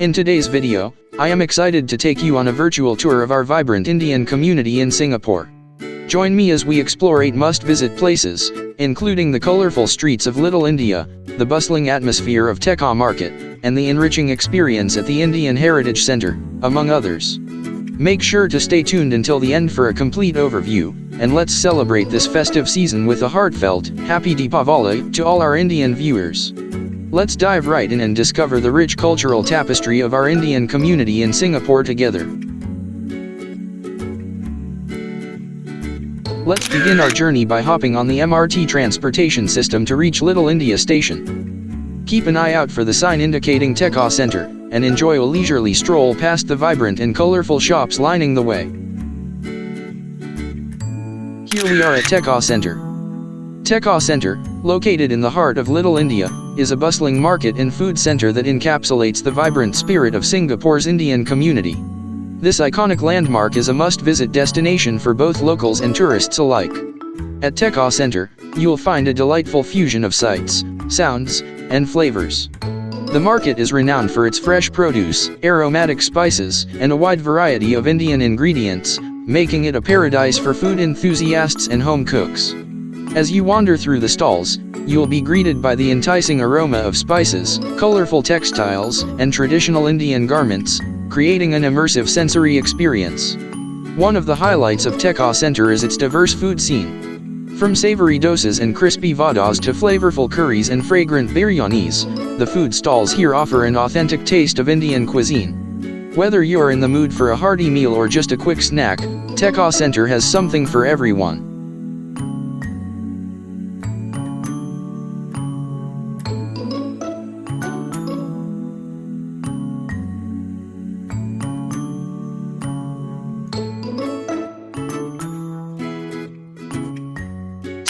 In today's video, I am excited to take you on a virtual tour of our vibrant Indian community in Singapore. Join me as we explore 8 must-visit places, including the colorful streets of Littleindia, the bustling atmosphere of Tekka Market, and the enriching experience at the Indian Heritage Centre, among others. Make sure to stay tuned until the end for a complete overview, and let's celebrate this festive season with a heartfelt, Happy Deepavali to all our Indian viewers. Let's dive right in and discover the rich cultural tapestry of our Indian community in Singapore together. Let's begin our journey by hopping on the MRT transportation system to reach Littleindia station. Keep an eye out for the sign indicating Tekka Centre, and enjoy a leisurely stroll past the vibrant and colorful shops lining the way. Here we are at Tekka Centre. Tekka Centre, located in the heart of Littleindia, is a bustling market and food centre that encapsulates the vibrant spirit of Singapore's Indian community. This iconic landmark is a must-visit destination for both locals and tourists alike. At Tekka Centre, you'll find a delightful fusion of sights, sounds, and flavors. The market is renowned for its fresh produce, aromatic spices, and a wide variety of Indian ingredients, making it a paradise for food enthusiasts and home cooks. As you wander through the stalls, you'll be greeted by the enticing aroma of spices, colorful textiles, and traditional Indian garments, creating an immersive sensory experience. One of the highlights of Tekka Centre is its diverse food scene. From savory dosas and crispy vadas to flavorful curries and fragrant biryanis, the food stalls here offer an authentic taste of Indian cuisine. Whether you're in the mood for a hearty meal or just a quick snack, Tekka Centre has something for everyone.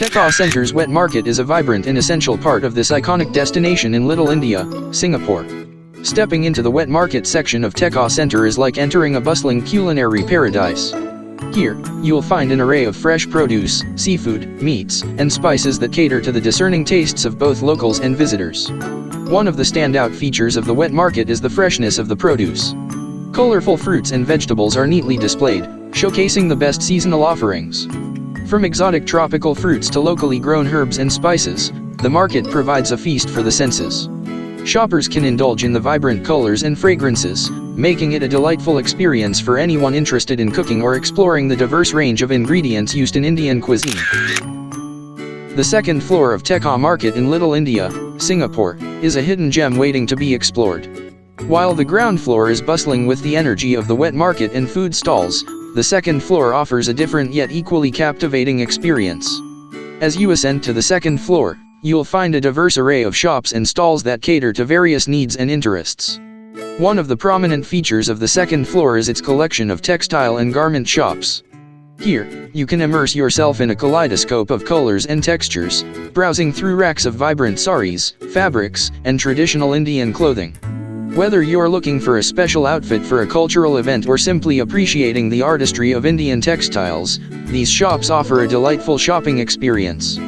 Tekka Centre's wet market is a vibrant and essential part of this iconic destination in Littleindia, Singapore. Stepping into the wet market section of Tekka Centre is like entering a bustling culinary paradise. Here, you'll find an array of fresh produce, seafood, meats, and spices that cater to the discerning tastes of both locals and visitors. One of the standout features of the wet market is the freshness of the produce. Colorful fruits and vegetables are neatly displayed, showcasing the best seasonal offerings. From exotic tropical fruits to locally grown herbs and spices, the market provides a feast for the senses. Shoppers can indulge in the vibrant colors and fragrances, making it a delightful experience for anyone interested in cooking or exploring the diverse range of ingredients used in Indian cuisine. The second floor of Tekka Market in Littleindia, Singapore, is a hidden gem waiting to be explored. While the ground floor is bustling with the energy of the wet market and food stalls, the second floor offers a different yet equally captivating experience. As you ascend to the second floor, you'll find a diverse array of shops and stalls that cater to various needs and interests. One of the prominent features of the second floor is its collection of textile and garment shops. Here, you can immerse yourself in a kaleidoscope of colors and textures, browsing through racks of vibrant saris, fabrics, and traditional Indian clothing. Whether you're looking for a special outfit for a cultural event or simply appreciating the artistry of Indian textiles, these shops offer a delightful shopping experience.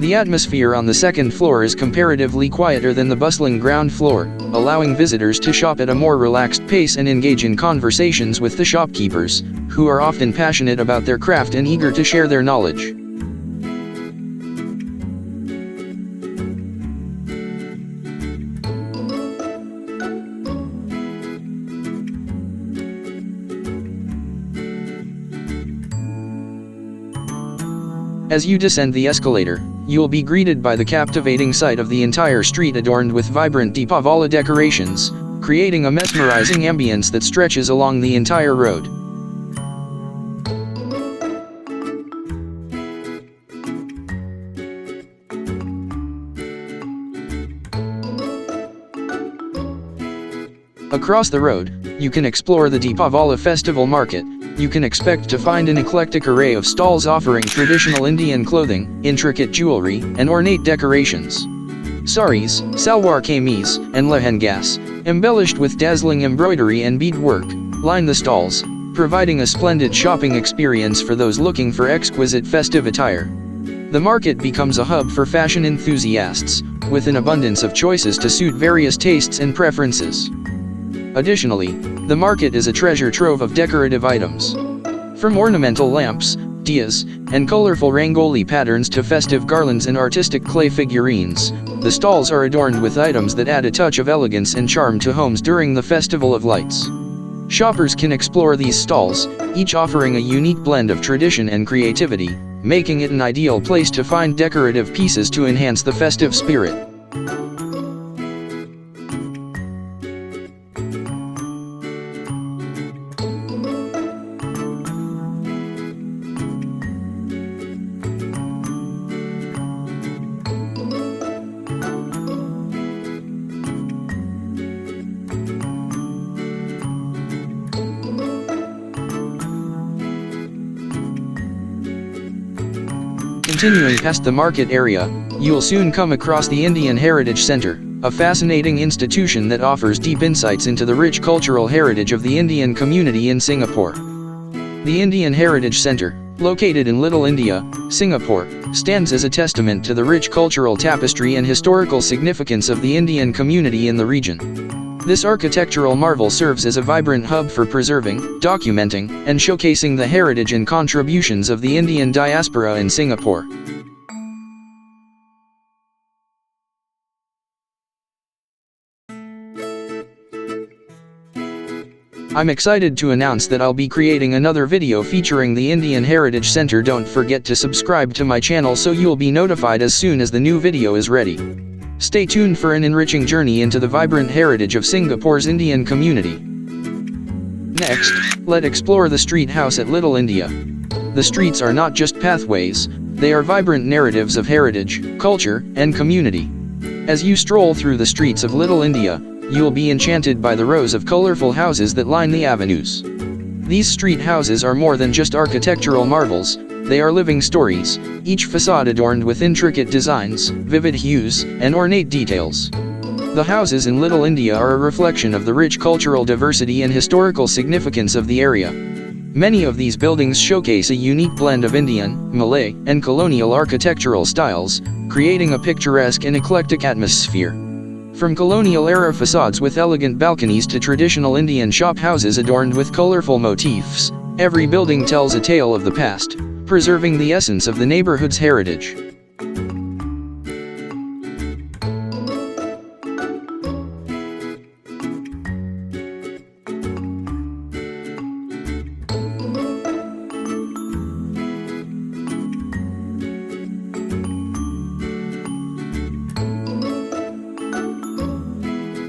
The atmosphere on the second floor is comparatively quieter than the bustling ground floor, allowing visitors to shop at a more relaxed pace and engage in conversations with the shopkeepers, who are often passionate about their craft and eager to share their knowledge. As you descend the escalator, you'll be greeted by the captivating sight of the entire street adorned with vibrant Deepavali decorations, creating a mesmerizing ambience that stretches along the entire road. Across the road, you can explore the Deepavali Festival Market. You can expect to find an eclectic array of stalls offering traditional Indian clothing, intricate jewelry, and ornate decorations. Saris, salwar kameez, and lehengas, embellished with dazzling embroidery and beadwork, line the stalls, providing a splendid shopping experience for those looking for exquisite festive attire. The market becomes a hub for fashion enthusiasts, with an abundance of choices to suit various tastes and preferences. Additionally, the market is a treasure trove of decorative items. From ornamental lamps, diyas, and colorful rangoli patterns to festive garlands and artistic clay figurines, the stalls are adorned with items that add a touch of elegance and charm to homes during the Festival of Lights. Shoppers can explore these stalls, each offering a unique blend of tradition and creativity, making it an ideal place to find decorative pieces to enhance the festive spirit. Continuing past the market area, you'll soon come across the Indian Heritage Centre, a fascinating institution that offers deep insights into the rich cultural heritage of the Indian community in Singapore. The Indian Heritage Centre, located in Littleindia, Singapore, stands as a testament to the rich cultural tapestry and historical significance of the Indian community in the region. This architectural marvel serves as a vibrant hub for preserving, documenting, and showcasing the heritage and contributions of the Indian diaspora in Singapore. I'm excited to announce that I'll be creating another video featuring the Indian Heritage Centre. Don't forget to subscribe to my channel so you'll be notified as soon as the new video is ready. Stay tuned for an enriching journey into the vibrant heritage of Singapore's Indian community. Next, let's explore the street house at Littleindia. The streets are not just pathways, they are vibrant narratives of heritage, culture, and community. As you stroll through the streets of Littleindia, you'll be enchanted by the rows of colorful houses that line the avenues. These street houses are more than just architectural marvels, they are living stories, each facade adorned with intricate designs, vivid hues, and ornate details. The houses in Littleindia are a reflection of the rich cultural diversity and historical significance of the area. Many of these buildings showcase a unique blend of Indian, Malay, and colonial architectural styles, creating a picturesque and eclectic atmosphere. From colonial-era facades with elegant balconies to traditional Indian shop houses adorned with colorful motifs, every building tells a tale of the past, preserving the essence of the neighborhood's heritage.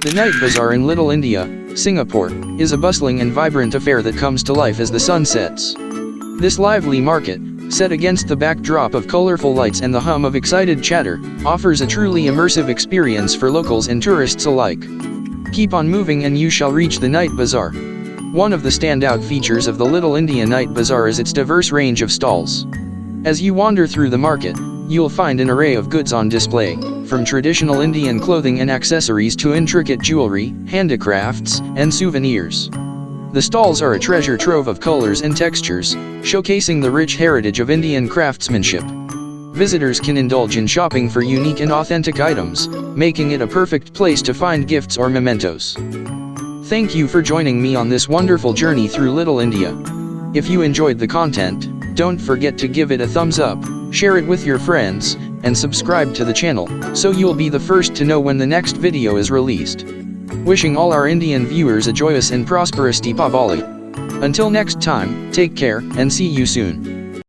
The Night Bazaar in Littleindia, Singapore, is a bustling and vibrant affair that comes to life as the sun sets. This lively market, set against the backdrop of colorful lights and the hum of excited chatter, offers a truly immersive experience for locals and tourists alike. Keep on moving and you shall reach the Night Bazaar. One of the standout features of the Littleindia Night Bazaar is its diverse range of stalls. As you wander through the market, you'll find an array of goods on display, from traditional Indian clothing and accessories to intricate jewelry, handicrafts, and souvenirs. The stalls are a treasure trove of colors and textures, showcasing the rich heritage of Indian craftsmanship. Visitors can indulge in shopping for unique and authentic items, making it a perfect place to find gifts or mementos. Thank you for joining me on this wonderful journey through Littleindia. If you enjoyed the content, don't forget to give it a thumbs up, share it with your friends, and subscribe to the channel, so you'll be the first to know when the next video is released. Wishing all our Indian viewers a joyous and prosperous Deepavali. Until next time, take care, and see you soon.